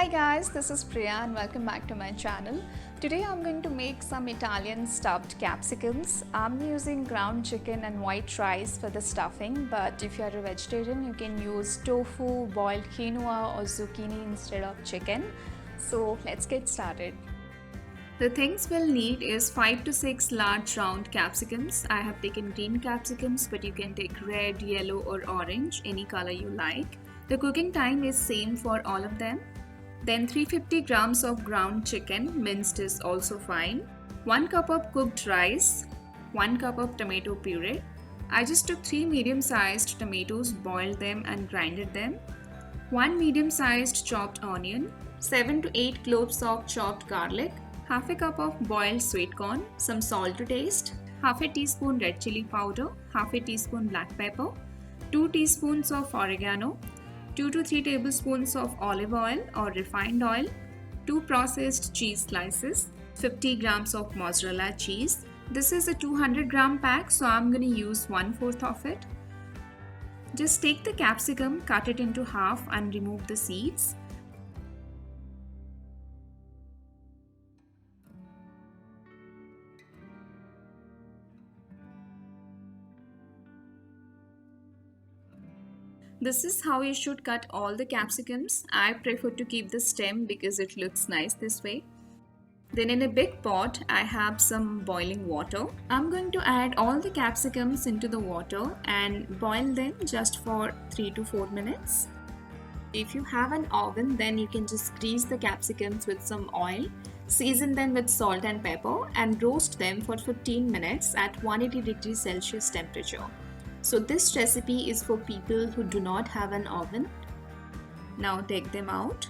Hi guys, this is Priya and welcome back to my channel. Today I'm going to make some Italian stuffed capsicums. I'm using ground chicken and white rice for the stuffing, but if you're a vegetarian you can use tofu, boiled quinoa or zucchini instead of chicken. So let's get started. The things we'll need is 5 to 6 large round capsicums. I have taken green capsicums, but you can take red, yellow or orange, any color you like. The cooking time is same for all of them. Then 350 grams of ground chicken, minced is also fine. 1 cup of cooked rice, 1 cup of tomato puree. I just took 3 medium-sized tomatoes, boiled them and grinded them. 1 medium-sized chopped onion, 7 to 8 cloves of chopped garlic, half a cup of boiled sweet corn, some salt to taste, half a teaspoon red chilli powder, half a teaspoon black pepper, 2 teaspoons of oregano, 2 to 3 tablespoons of olive oil or refined oil, 2 processed cheese slices, 50 grams of mozzarella cheese. This is a 200 gram pack, so I'm going to use 1/4 of it. Just take the capsicum, cut it into half and remove the seeds. This is how you should cut all the capsicums. I prefer to keep the stem because it looks nice this way. Then in a big pot, I have some boiling water. I'm going to add all the capsicums into the water and boil them just for 3 to 4 minutes. If you have an oven, then you can just grease the capsicums with some oil, season them with salt and pepper and roast them for 15 minutes at 180 degrees Celsius temperature. So this recipe is for people who do not have an oven. Now take them out.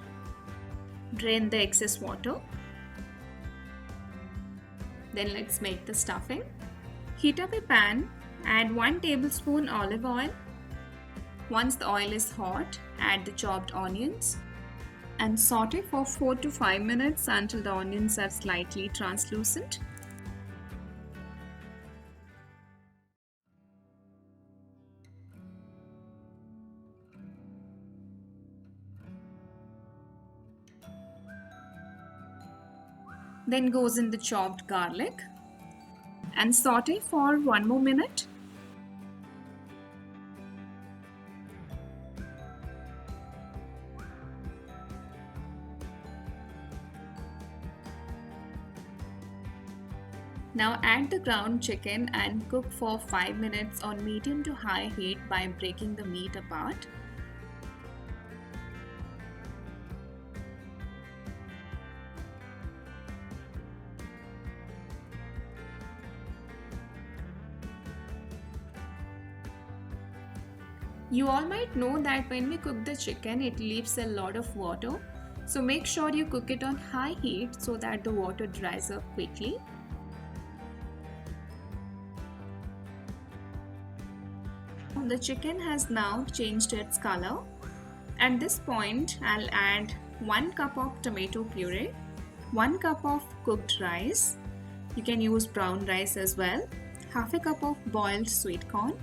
Drain the excess water. Then let's make the stuffing. Heat up a pan, add 1 tablespoon olive oil. Once the oil is hot, add the chopped onions and saute for 4 to 5 minutes until the onions are slightly translucent. Then goes in the chopped garlic and saute for 1 more minute. Now add the ground chicken and cook for 5 minutes on medium to high heat by breaking the meat apart. You all might know that when we cook the chicken, it leaves a lot of water. So make sure you cook it on high heat so that the water dries up quickly. The chicken has now changed its color. At this point, I'll add 1 cup of tomato puree, 1 cup of cooked rice. You can use brown rice as well, half a cup of boiled sweet corn,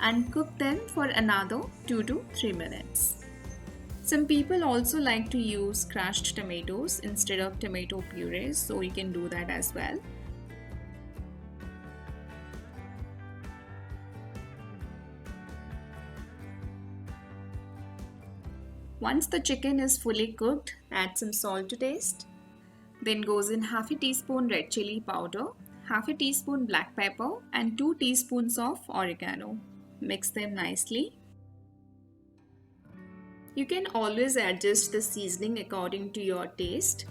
and cook them for another 2 to 3 minutes. Some people also like to use crushed tomatoes instead of tomato puree, so you can do that as well. Once the chicken is fully cooked, add some salt to taste. Then goes in half a teaspoon red chilli powder, half a teaspoon black pepper and 2 teaspoons of oregano. Mix them nicely. You can always adjust the seasoning according to your taste.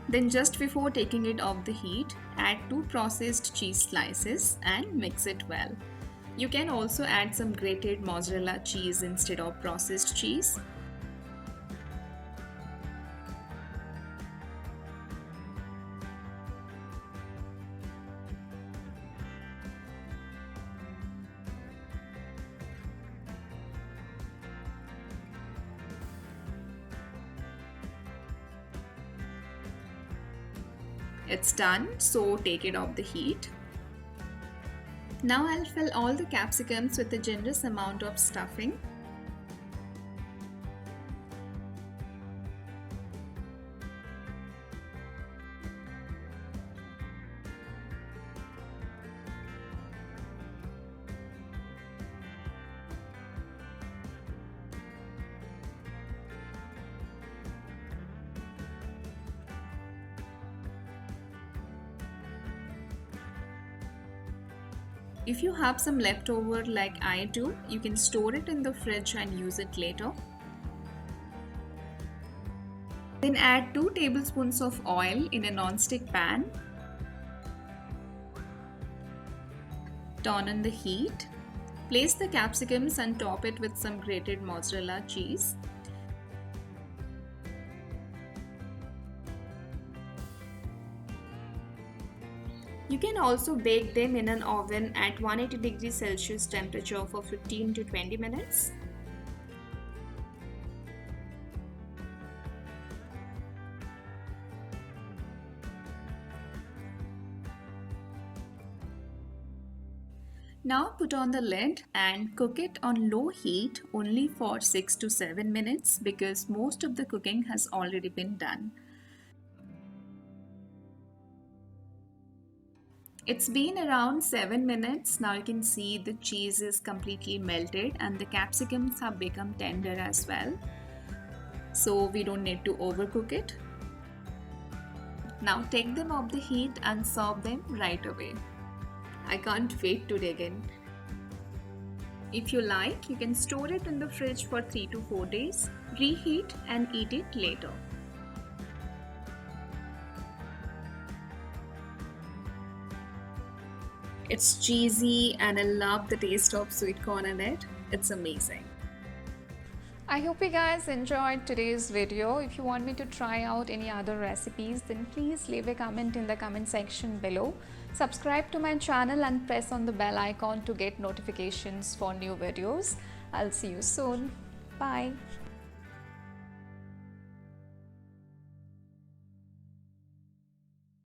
Then just before taking it off the heat, add 2 processed cheese slices and mix it well. You can also add some grated mozzarella cheese instead of processed cheese. It's done, so take it off the heat. Now I'll fill all the capsicums with a generous amount of stuffing. If you have some leftover like I do, you can store it in the fridge and use it later. Then add 2 tablespoons of oil in a non-stick pan. Turn on the heat. Place the capsicums and top it with some grated mozzarella cheese. You can also bake them in an oven at 180 degrees Celsius temperature for 15 to 20 minutes. Now put on the lid and cook it on low heat only for 6 to 7 minutes because most of the cooking has already been done. It's been around 7 minutes. Now you can see the cheese is completely melted and the capsicums have become tender as well. So we don't need to overcook it. Now take them off the heat and serve them right away. I can't wait to dig in. If you like, you can store it in the fridge for 3 to 4 days, reheat and eat it later. It's cheesy and I love the taste of sweet corn in it. It's amazing. I hope you guys enjoyed today's video. If you want me to try out any other recipes, then please leave a comment in the comment section below. Subscribe to my channel and press on the bell icon to get notifications for new videos. I'll see you soon. Bye.